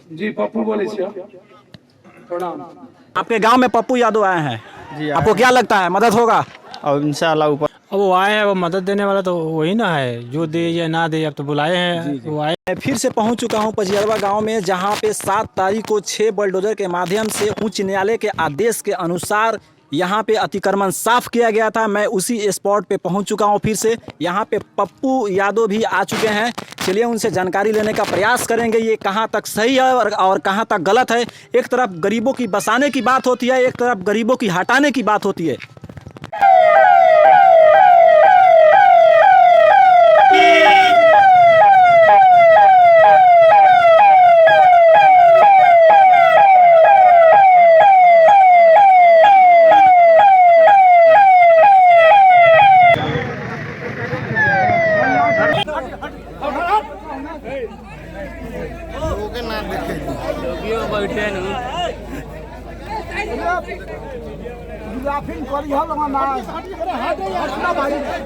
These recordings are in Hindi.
जी पप्पू बोले प्रणाम। आपके गांव में पप्पू यादव आए हैं जी आपको क्या लगता है मदद होगा? और इंशाल्लाह ऊपर अब वो आए हैं, वो मदद देने वाला तो वही ना है, जो दे या ना दे। अब तो बुलाए हैं, वो आए। मैं फिर से पहुंच चुका हूं पजियरवा गांव में, जहां पे 7 तारीख को 6 बुलडोजर के माध्यम से उच्च न्यायालय के आदेश के अनुसार यहां पे अतिक्रमण साफ किया गया था। मैं उसी स्पॉट पे पहुंच चुका हूं फिर से। यहां पे पप्पू यादव भी आ चुके हैं। चलिए उनसे जानकारी लेने का प्रयास करेंगे, ये कहां तक सही है और कहां तक गलत है। एक तरफ गरीबों की बसाने की बात होती है, एक तरफ गरीबों की हटाने की बात होती है।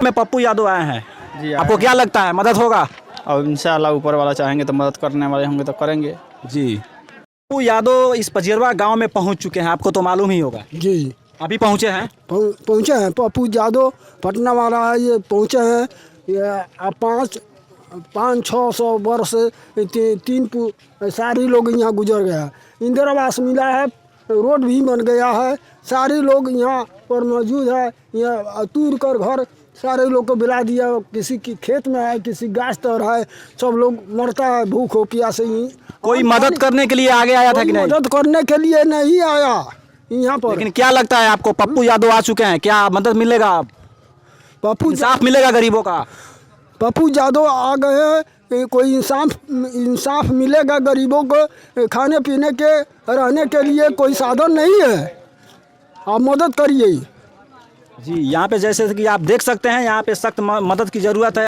में पप्पू यादव आए हैं जी आपको क्या लगता है मदद होगा? और इंशाल्लाह ऊपर वाला चाहेंगे तो मदद करने वाले होंगे तो करेंगे। जी पप्पू यादव इस पजियरवा गांव में पहुंच चुके हैं, आपको तो मालूम ही होगा। जी अभी पहुंचे हैं? पहुँचे हैं। पप्पू यादव पटना वाला है, ये पहुँचे हैं। ये 500-600 वर्ष सारे लोग यहाँ गुजर गया। इंदिरा आवास मिला है, रोड भी बन गया है, सारे लोग यहाँ पर मौजूद है। यहाँ तूर कर घर सारे लोग को बिला दिया। किसी की खेत में है, किसी गाछ तर है, सब लोग मरता है भूख हो प्यास से ही। कोई मदद करने के लिए आगे आया था कि नहीं? मदद करने के लिए नहीं आया यहाँ पर। लेकिन क्या लगता है आपको, पप्पू यादव आ चुके हैं, क्या मदद मिलेगा? अब पप्पू इंसाफ मिलेगा गरीबों का? पप्पू यादव आ गए हैं, कोई इंसाफ मिलेगा गरीबों को। खाने पीने के रहने के लिए कोई साधन नहीं है, आप मदद करिए। जी यहाँ पे जैसे कि आप देख सकते हैं, यहाँ पे सख्त मदद की ज़रूरत है।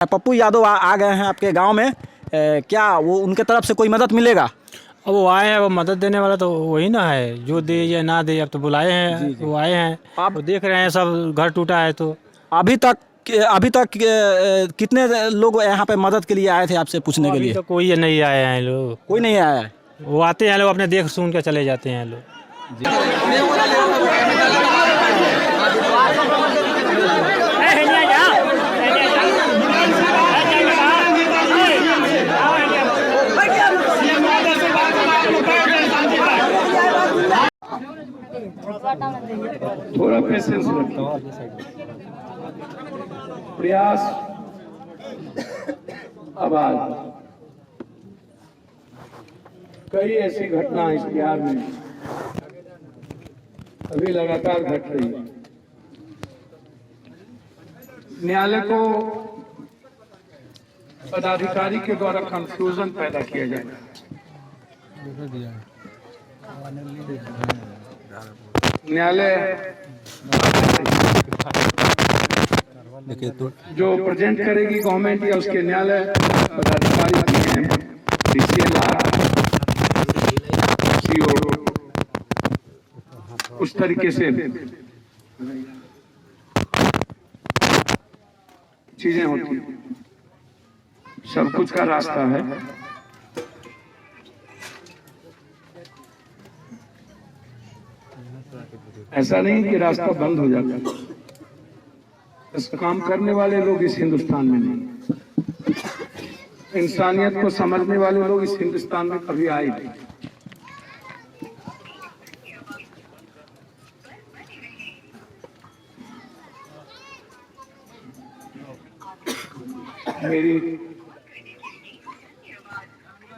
पप्पू यादव आ गए हैं आपके गांव में, क्या वो उनके तरफ से कोई मदद मिलेगा? अब वो आए हैं, वो मदद देने वाला तो वही ना है, जो दे या ना दे। अब तो बुलाए हैं, वो आए हैं। आप देख रहे हैं सब घर टूटा है। तो अभी तक कितने लोग यहाँ पे मदद के लिए आए थे आपसे पूछने के अभी लिए? तो कोई नहीं आए हैं लोग। कोई नहीं आया है? वो आते हैं लोग, अपने देख सुन के चले जाते हैं लोग। थोड़ा पेशेंस रखो, प्रयास, आवाज। कई ऐसी घटना इस बिहार में अभी लगातार घट रही है। न्यायालय को पदाधिकारी के द्वारा कंफ्यूजन पैदा किया जाएगा। न्यायालय जो प्रेजेंट करेगी गवर्नमेंट या उसके न्यायालय पदाधिकारी उस तरीके से चीजें होती हैं। सब कुछ का रास्ता है। ऐसा नहीं कि रास्ता बंद हो जाता है। इस काम करने वाले लोग इस हिंदुस्तान में नहीं, इंसानियत को समझने वाले लोग इस हिंदुस्तान में कभी आए नहीं।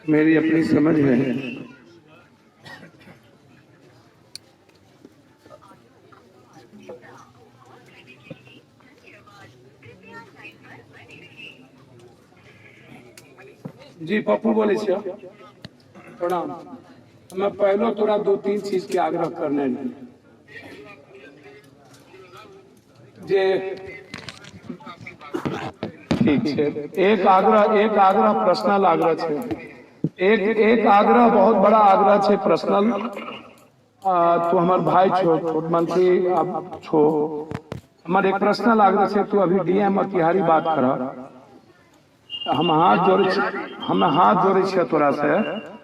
मेरी अपनी समझ है। जी पप्पू बोले प्रणाम। मैं पहले तोरा 2-3 चीज के आग्रह करने लगी जे ठीक है। एक आग्रह पर्सनल आग्रह छे, एक आग्रह बहुत बड़ा आग्रह छे पर्सनल। तू हमार भाई छो, छोट मंत्री अब छो, हमार एक पर्सनल आग्रह छे, तू अभी डीएम और तिहारी बात कर, हम हाथ जोड़े छे तोरा से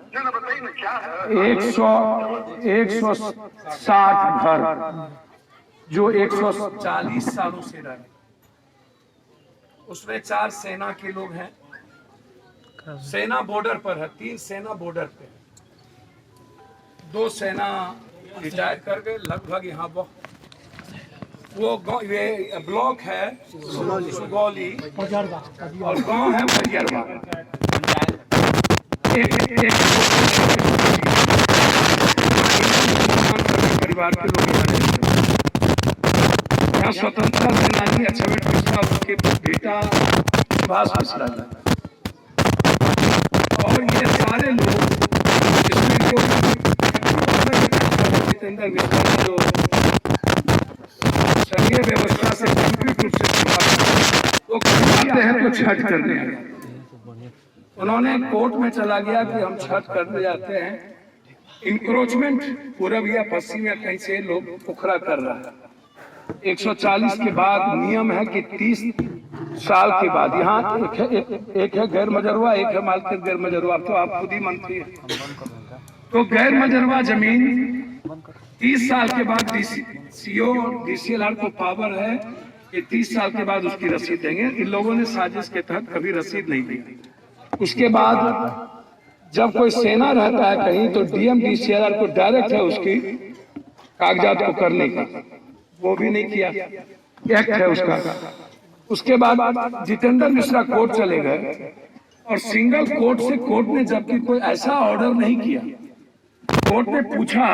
160 घर जो 140 सालों से रहे, उसमें 4 सेना के लोग हैं, सेना बॉर्डर पर है, 3 सेना बॉर्डर पे, 2 सेना रिटायर कर गए लगभग। यहाँ वो ये ब्लॉक है सुगौली और गांव है बजियरवा। परिवार के लोग यहाँ स्वतंत्रता सेनानी अक्षय मिश्रा, उसके बेटा सुभाष मिश्रा और ये सारे लोग इसमें जितेंद्र मिश्रा जो संघीय व्यवस्था से पूरी रूप से वो आते हैं तो छठ करने आए। उन्होंने कोर्ट में चला गया कि हम छठ करने जाते हैं, इंक्रोचमेंट पूरब या पश्चिम या कहीं से लोग पोखरा कर रहा है। 140 के बाद नियम है कि 30 साल के बाद यहाँ एक है गैर मजरवा, एक है मालकियत गैर मजरवा, तो आप खुद ही मंत्री है। तो गैर मजरवा जमीन 30 साल के बाद सीओ डीसीएलआर को पावर है कि 30 साल के बाद उसकी रसीद देंगे। इन लोगों ने साजिश के तहत कभी रसीद नहीं दी। उसके बाद जब कोई सेना रहता है कहीं तो डीएम डीसीएलआर को डायरेक्ट है उसकी कागजात को करने का, वो भी नहीं किया, एक्ट है उसका। उसके बाद जितेंद्र मिश्रा कोर्ट चले गए और सिंगल कोर्ट से कोर्ट ने जबकि कोई ऐसा ऑर्डर नहीं किया, कोर्ट ने पूछा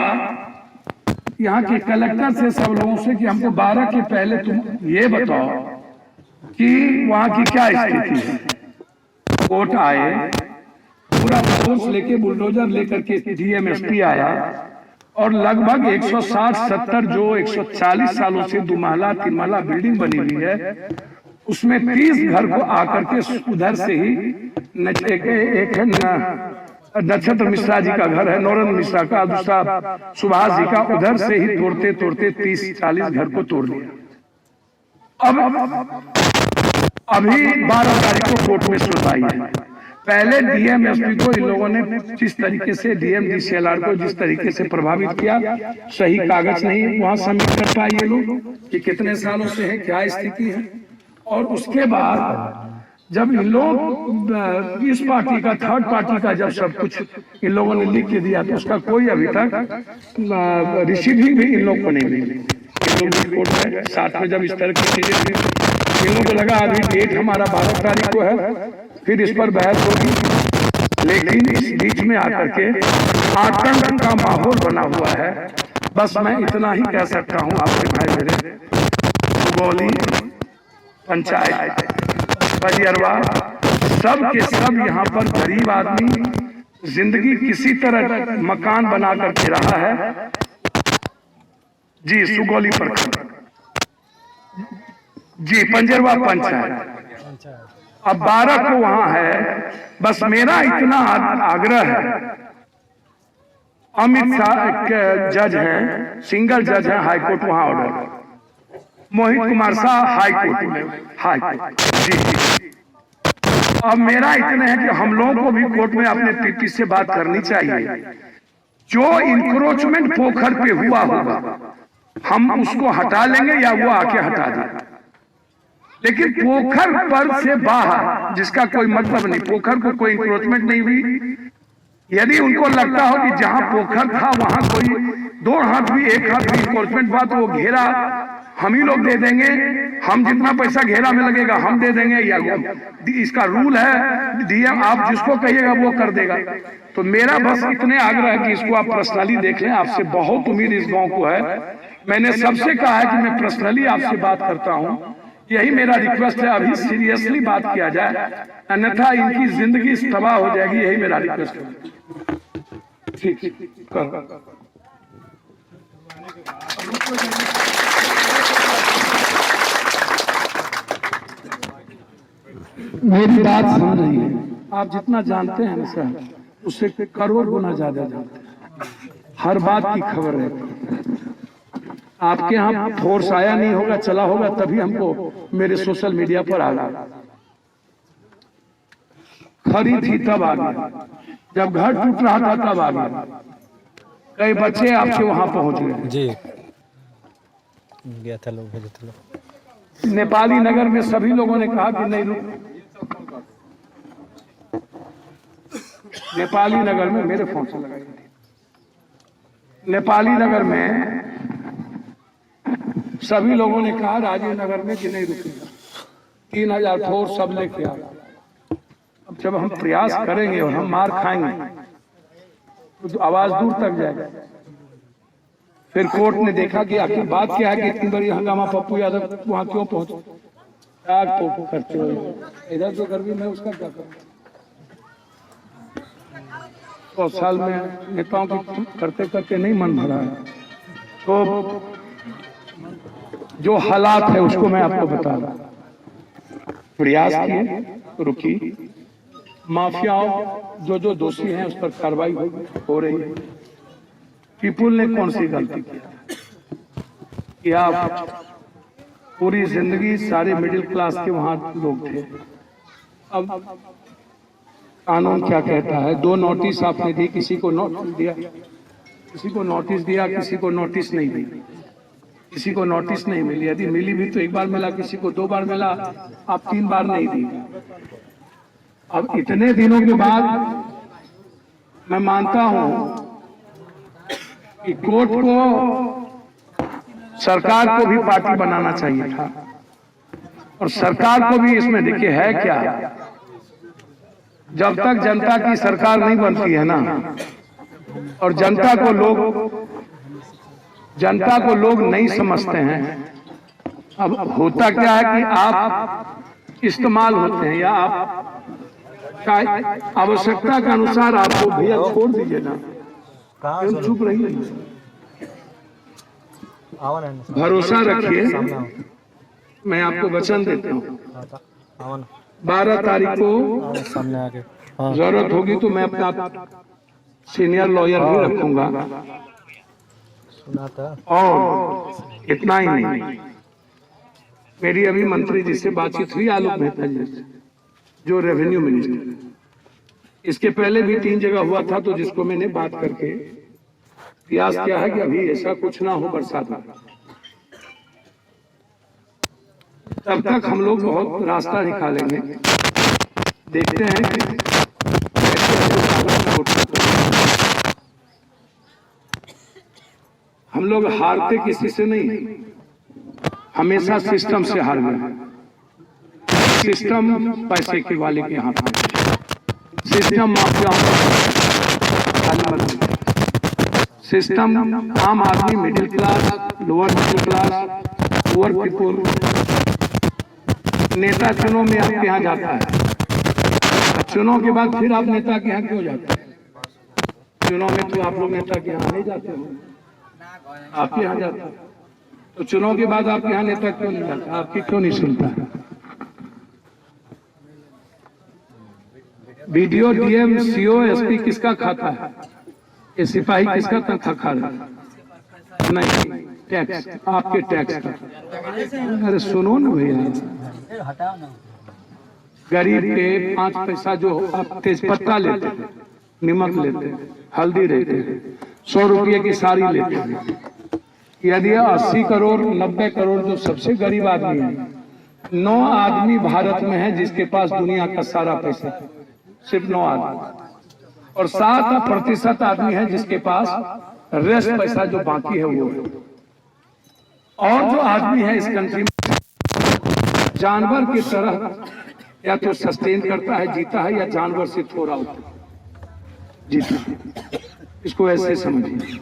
यहाँ के कलेक्टर से सब लोगों से कि हमको 12 के पहले तुम ये बताओ कि वहाँ की क्या स्थिति है। कोर्ट आए, पूरा फोर्स लेके बुलडोजर लेकर के डीएमएसपी आया और लगभग 160-70 जो 140 सालों से 2 महला 3 महला बिल्डिंग बनी हुई है उसमें 30 घर को आकर के उधर से ही एक है नक्षत्र मिश्रा जी का घर है, नौरन मिश्रा का, दूसरा सुभाष जी का, उधर से ही तोड़ते तोड़ते 30-40 घर को तोड़ दिया। अब अभी 12 तारीख को कोर्ट में सुनवाई है। पहले डीएमएसपी को इन लोगों ने जिस तरीके से डीएम डीसीएलआर को जिस तरीके से प्रभावित किया, सही कागज नहीं वहां सबमिट कर पाए ये लोग कि कितने सालों से है, क्या स्थिति है। और उसके बाद जब इन लोग इस पार्टी का, थर्ड पार्टी का जब सब कुछ इन लोगों ने लिख के दिया तो उसका कोई अभी तक रिसीविंग भी इन लोग को नहीं मिली। कोर्ट में साथ में जब इस तरह की चीजें थी इन लोगों को लगा अभी डेट हमारा 12 तारीख को है, फिर इस पर बहस होगी। लेकिन इस बीच में आकर के आतंक का माहौल बना हुआ है। बस मैं इतना ही कह सकता हूँ आपके भाई मेरे, सुगौली पंचायत बजियरवा सब के सब यहाँ पर गरीब आदमी जिंदगी किसी तरह मकान बना करके रहा है। जी सुगौली प्रखंड, जी पंजरवा पंचायत, अब 12 को वहां है। बस मेरा इतना आग्रह है, अमित शाह जज हैं, सिंगल जज हैं हाईकोर्ट, वहां ऑर्डर, मोहित कुमार शाह हाईकोर्ट में, हाईकोर्ट जी। अब मेरा इतना है कि हम लोगों को भी कोर्ट में अपने पीपी से बात करनी चाहिए। जो इंक्रोचमेंट पोखर पे हुआ होगा हम उसको हटा लेंगे या वो आके हटा देगा, लेकिन पोखर पर से बाहर जिसका कोई मतलब नहीं, पोखर को कोई इंक्रोचमेंट नहीं हुई। यदि उनको लगता हो कि जहां पोखर था वहां कोई 2 हाथ भी 1 हाथ भी इंक्रोचमेंट हुआ तो वो घेरा हम ही लोग दे देंगे, हम जितना पैसा घेरा में लगेगा हम दे देंगे, या इसका रूल है डीएम आप जिसको कहिएगा वो कर देगा। तो मेरा बस इतने आग्रह है कि इसको आप पर्सनली देख लें। आपसे बहुत उम्मीद इस गांव को है, मैंने सबसे कहा है कि मैं पर्सनली आपसे बात करता हूं, यही मेरा रिक्वेस्ट है। अभी सीरियसली बात किया जाए, अन्यथा इनकी जिंदगी तबाह हो जाएगी, यही मेरा रिक्वेस्ट है। ठीक करो। मेरी बात समझ रही है, आप जितना जानते हैं ना सर, उससे करोड़ गुना ज्यादा जानते हैं। हर बात की खबर है। आपके यहाँ फोर्स आया नहीं होगा, चला होगा, तभी हमको मेरे सोशल मीडिया पर आ गया। खरी थी तब आ गया, जब घर टूट रहा था तब आ गया। कई बच्चे आपके वहां पहुंच गए। जी गया था लोग, भेजे थे लोग। नेपाली नगर में सभी लोगों ने कहा कि नहीं रुक। नेपाली नगर में मेरे फोन से लगाई थी। नेपाली नगर में सभी लोगों ने कहा राजीव नगर में कि नहीं रुकेगा। 3000 फोर्स सब लेके आ। अब जब हम प्रयास करेंगे और हम मार खाएंगे तो आवाज दूर तक जाएगा। फिर कोर्ट ने देखा कि आखिर बात क्या है कि इतनी बड़ी हंगामा पप्पू यादव वहां क्यों पहुंचे। क्या तो खर्चे हो इधर तो गर्मी में उसका क्या करूं। 100 साल में नेताओं की करते करते नहीं मन भरा है। तो जो हालात है उसको मैं आपको बता रहा हूं। प्रयास किए, रुकी, माफियाओं जो दोषी हैं उस पर कार्रवाई हो रही है। पीपुल ने कौन सी गलती की कि आप पूरी जिंदगी सारे मिडिल क्लास के वहां लोग थे। अब कानून क्या कहता है, 2 नोटिस आपने दी, किसी को नोटिस दिया, किसी को नोटिस दिया, किसी को नोटिस नहीं दी, किसी को नोटिस नहीं मिली। यदि मिली भी तो 1 बार मिला, किसी को 2 बार मिला, आप 3 बार नहीं दी। अब इतने दिनों के बाद मैं मानता हूं कि कोर्ट को, सरकार को भी पार्टी बनाना चाहिए था। और सरकार को भी इसमें देखिए है क्या, जब तक जनता की सरकार नहीं बनती है ना, और जनता को लोग नहीं समझते हैं। अब होता क्या है कि आप इस्तेमाल होते हैं, या आप आवश्यकता के अनुसार आपको भैया छोड़ दीजिए ना, चुप रहिए। भरोसा रखिए, मैं आपको वचन देता हूँ 12 तारीख को जरूरत होगी तो मैं अपना सीनियर लॉयर भी रखूंगा। और इतना ही नहीं, मेरी अभी मंत्री जी से बातचीत हुई, आलोक मेहता जी से, जो रेवेन्यू मिनिस्टर। इसके पहले भी 3 जगह हुआ था, तो जिसको मैंने बात करके प्रयास किया है कि अभी ऐसा कुछ ना हो बरसात में। तब तक हम लोग बहुत रास्ता निकालेंगे, देखते हैं कि हम लोग हारते किसी से नहीं, हमेशा सिस्टम से हार गए। सिस्टम पैसे के वाले के हाथ में, सिस्टम माफियाओं, सिस्टम आम आदमी, middle class, lower middle class, poor people. नेता चुनाव में आपके यहाँ जाता है, चुनाव के बाद फिर आप नेता के यहाँ क्यों जाते हैं? चुनाव में तो आप लोग नेता के यहाँ नहीं जाते हो, आपके यहाँ जाते हैं। तो चुनाव के बाद आपके यहाँ नेता क्यों नहीं जाता, आपकी क्यों नहीं सुनता? बीडीओ, डीएम, सीओ, एसपी किसका खाता है? ये सिपाही किसका तनख्वाह खा रहा है? नहीं, टैक्स, आपके टैक्स का। अरे सुनो ना भैया, गरीब के 5 पैसा जो आप तेजपत्ता लेते हैं, नमक लेते हैं, हल्दी लेते हैं, 100 रुपये की साड़ी लेते हैं। यदि 80 करोड़ 90 करोड़ जो सबसे गरीब आदमी है, 9 आदमी भारत में है जिसके पास दुनिया का सारा पैसा है, सिर्फ 9 आदमी। और 7% आदमी है जिसके पास रेस्ट पैसा जो बाकी है वो है। और जो आदमी है इस कंट्री में जानवर की तरह या तो सस्टेन करता है, जीता है, या जानवर से थोड़ा जीता है। इसको ऐसे समझिए।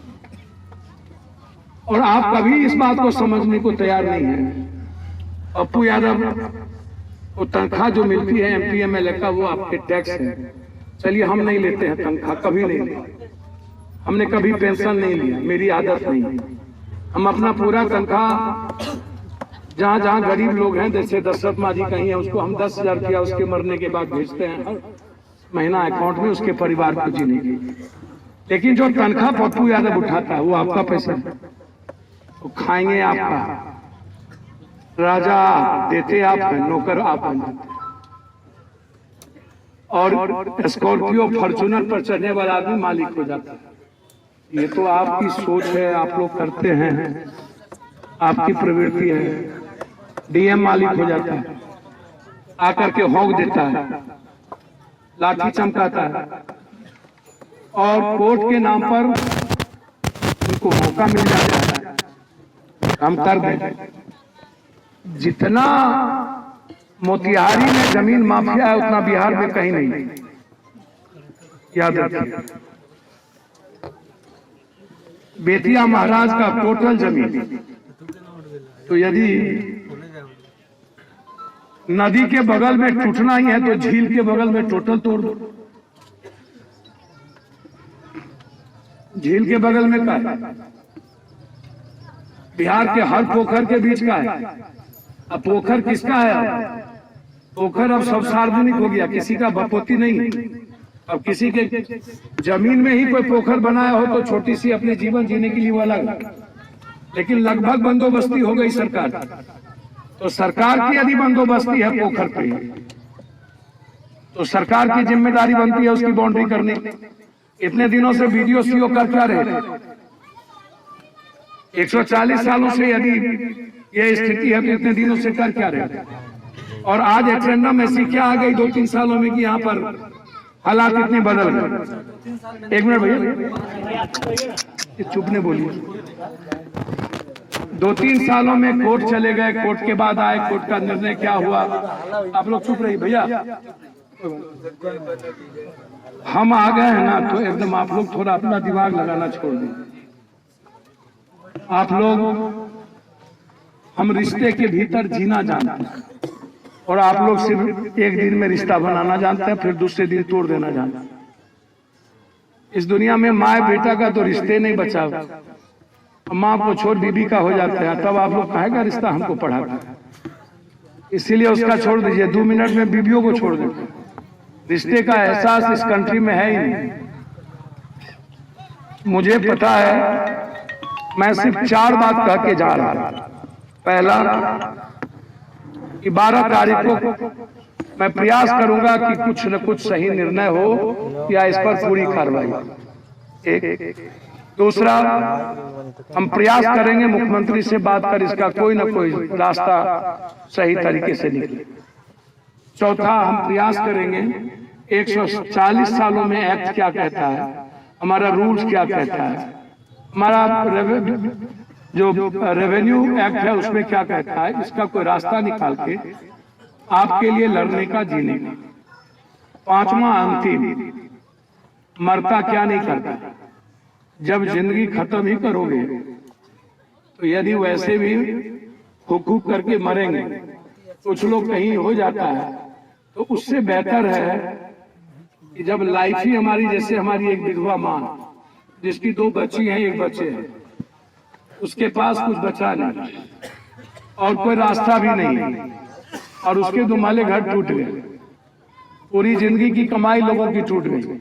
और आप कभी इस बात को समझने को तैयार नहीं है। पप्पू यादव वो तनख्वाह जो मिलती है MP MLA का, वो आपके टैक्स है। चलिए हम नहीं लेते हैं तनख्वाह, कभी नहीं लेते, हमने कभी पेंशन नहीं लिया, मेरी आदत नहीं है। हम अपना पूरा तनख्वाह जहाँ जहाँ गरीब लोग हैं, जैसे दशरथ माँ जी कहीं है, उसको हम 10,000 रुपया उसके मरने के बाद भेजते हैं हर महीना अकाउंट में उसके परिवार को जीने के लिए। लेकिन जो तनख्वाह पप्पू यादव उठाता है वो आपका पैसा है, वो खाएंगे आपका, राजा देते आप हैं, नौकर आप बन जाते हैं। और स्कॉर्पियो फॉर्च्यूनर पर चढ़ने वाला आदमी मालिक हो जाता है। ये तो आपकी सोच है, आप लोग करते हैं, आपकी प्रवृत्ति है। डीएम मालिक हो जाता है, आकर के हौंक देता है, लाठी चमकाता है, और कोर्ट के नाम पर उनको मौका मिल जाता है हम कर दें। जितना मोतिहारी में जमीन माफिया है उतना बिहार में कहीं नहीं, याद रखिए। बेतिया महाराज का टोटल जमीन, तो यदि नदी के बगल में टूटना ही है तो झील के बगल में टोटल तोड़ दो। झील के बगल में का है? बिहार के हर पोखर के बीच का है। अब पोखर किसका है? पोखर अब सब सार्वजनिक हो गया, किसी का बपोती नहीं। अब किसी के जमीन में ही कोई पोखर बनाया हो तो छोटी सी अपने जीवन जीने के लिए वो अलग, लेकिन लगभग बंदोबस्ती हो गई सरकार। तो सरकार की यदि बंदोबस्ती है पोखर पे, तो सरकार की जिम्मेदारी बनती है उसकी बाउंड्री करने। इतने दिनों से बीडीओ सीओ कर क्या रहे? 140 सालों से यदि ये स्थिति है तो इतने दिनों से कर क्या रहे? और आज एजेंडम ऐसी क्या आ गई 2-3 सालों में कि यहाँ पर हालात इतने बदल गए। 1 मिनट भैया, चुपने बोलिए। 2-3 सालों में कोर्ट चले गए, कोर्ट के बाद आए, कोर्ट का निर्णय क्या हुआ? आप लोग चुप रहिए भैया। हम आ गए हैं ना तो एकदम आप लोग थोड़ा अपना दिमाग लगाना छोड़ दें। आप लोग, हम रिश्ते के भीतर जीना जानते हैं और आप लोग सिर्फ एक दिन में रिश्ता बनाना जानते हैं, फिर दूसरे दिन तोड़ देना जानते हैं। इस दुनिया में माँ बेटा का तो रिश्ते नहीं बचा, माँ को छोड़ बीबी का हो जाता है, तब आप लोग कहेगा रिश्ता हमको पढ़ा। इसीलिए उसका छोड़ दीजिए, 2 मिनट में बीबियों को छोड़ देते। रिश्ते का एहसास इस कंट्री में है ही नहीं। मुझे पता है, मैं सिर्फ 4 बात कह के जा रहा था। पहला कि 12 तारीख को मैं प्रयास करूंगा कि कुछ न कुछ सही निर्णय हो या इस पर पूरी कार्रवाई। एक दूसरा, हम प्रयास करेंगे मुख्यमंत्री से बात कर इसका कोई न कोई रास्ता सही तरीके से निकले। चौथा, हम प्रयास करेंगे 140 सालों में एक्ट क्या कहता है, हमारा रूल्स क्या कहता है, हमारा जो रेवेन्यू एक्ट है उसमें क्या कहता है, इसका कोई रास्ता निकाल के आपके लिए लड़ने का, जीने का। 5वां, अंतिम, मरता क्या नहीं करता। जब जिंदगी खत्म ही करोगे तो यदि वैसे भी हुकूक करके मरेंगे, कुछ लोग कहीं हो जाता है, तो उससे बेहतर है कि जब लाइफ ही हमारी, जैसे हमारी एक विधवा माँ जिसकी 2 बच्ची हैं, 1 बच्चे हैं, उसके पास कुछ बचा नहीं और कोई रास्ता भी नहीं, और उसके 2 माले घर टूट गए, पूरी जिंदगी की कमाई लोगों की टूट गई।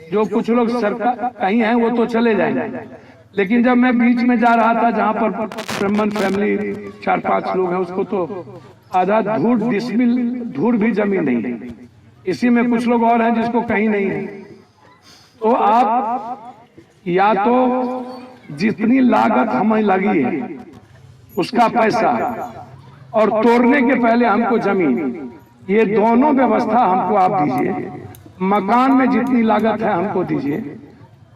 जो कुछ लोग सरकार कहीं हैं वो तो चले जाएंगे, लेकिन जब मैं बीच में जा रहा था जहाँ पर ब्राह्मण फैमिली 4-5 लोग हैं, उसको तो आधा धूड़ भी जमीन नहीं है। इसी में कुछ लोग और हैं जिसको कहीं नहीं है। तो आप या तो जितनी लागत हमें लगी है उसका पैसा, और तोड़ने के पहले हमको जमीन, ये दोनों व्यवस्था हमको आप दीजिए। मकान में जितनी लागत है हमको दीजिए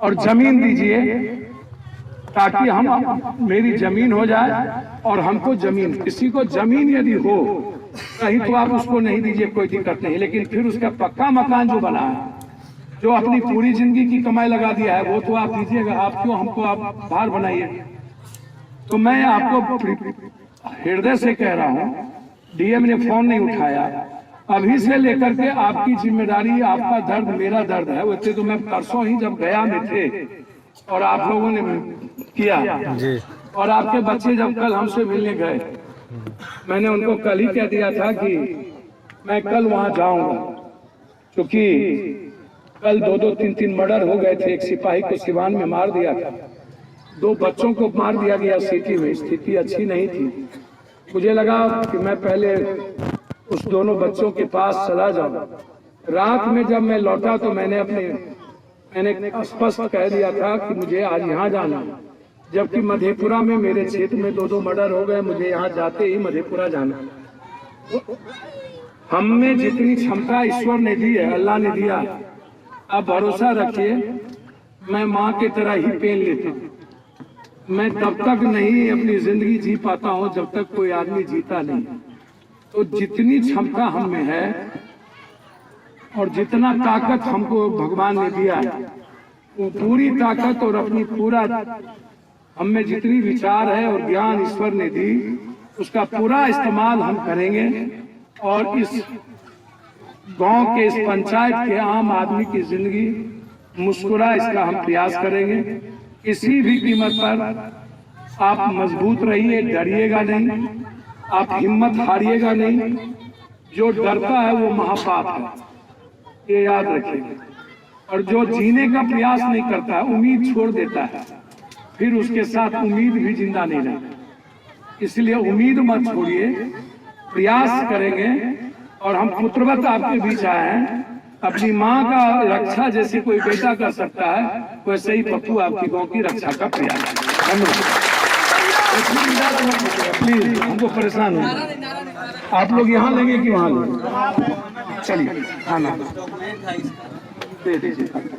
और जमीन दीजिए, ताकि हम, मेरी जमीन हो जाए और हमको जमीन, किसी को जमीन यदि हो कहीं तो आप उसको नहीं दीजिए, कोई दिक्कत नहीं, लेकिन फिर उसका पक्का मकान जो बना है, जो अपनी पूरी जिंदगी की कमाई लगा दिया है, वो तो आप दीजिएगा। आप क्यों हमको आप भार बनाइए। तो मैं आपको हृदय से कह रहा हूँ, डीएम ने फोन नहीं उठाया, अभी से लेकर के आपकी जिम्मेदारी, आपका दर्द मेरा दर्द है। वैसे तो मैं परसों ही जब गया में थे और आप लोगों ने किया जी। और आपके बच्चे जब कल हमसे मिलने गए, मैंने उनको कल ही कह दिया था कि मैं कल वहां जाऊंगा, क्योंकि कल 2-3 मर्डर हो गए थे। एक सिपाही को सिवान में मार दिया था, 2 बच्चों को मार दिया गया सिटी में। स्थिति अच्छी नहीं थी। मुझे लगा कि मैं पहले उस दोनों बच्चों के पास चला जाऊं। रात में जब मैं लौटा तो मैंने स्पष्ट कह दिया था कि मुझे आज यहाँ जाना, जबकि मधेपुरा में मेरे क्षेत्र में 2 मर्डर हो गए। मुझे यहाँ जाते ही मधेपुरा जाना। हम में जितनी क्षमता ईश्वर ने दी है, अल्लाह ने दिया, आप भरोसा रखिए, मैं माँ की तरह ही पेन लेता हूँ। मैं तब तक नहीं अपनी जिंदगी जी पाता हूँ जब तक कोई आदमी जीता नहीं। तो जितनी क्षमता हम में है और जितना ताकत हमको भगवान ने दिया है, वो पूरी ताकत और अपनी पूरा हम में जितनी विचार है और ज्ञान ईश्वर ने दी, उसका पूरा इस्तेमाल हम करेंगे और इस गांव के, इस पंचायत के आम आदमी की जिंदगी मुस्कुरा, इसका हम प्रयास करेंगे। किसी भी कीमत पर आप मजबूत रहिए, डरिएगा नहीं, आप हिम्मत हारिएगा नहीं। जो डरता है वो महापाप है, ये याद रखिएगा। और जो जीने का प्रयास नहीं करता, उम्मीद छोड़ देता है, फिर उसके साथ उम्मीद भी जिंदा नहीं रहती। इसलिए उम्मीद मत छोड़िए, प्रयास करेंगे। और हम पुत्रवत आपके बीच आए हैं। अपनी माँ का रक्षा जैसे कोई बेटा कर सकता है, वैसे ही पप्पू आपकी गांव की रक्षा का प्रयास। प्लीज, हमको परेशान हो। आप लोग यहाँ लेंगे कि वहाँ लेंगे? चलिए खाना दे दीजिए हमको।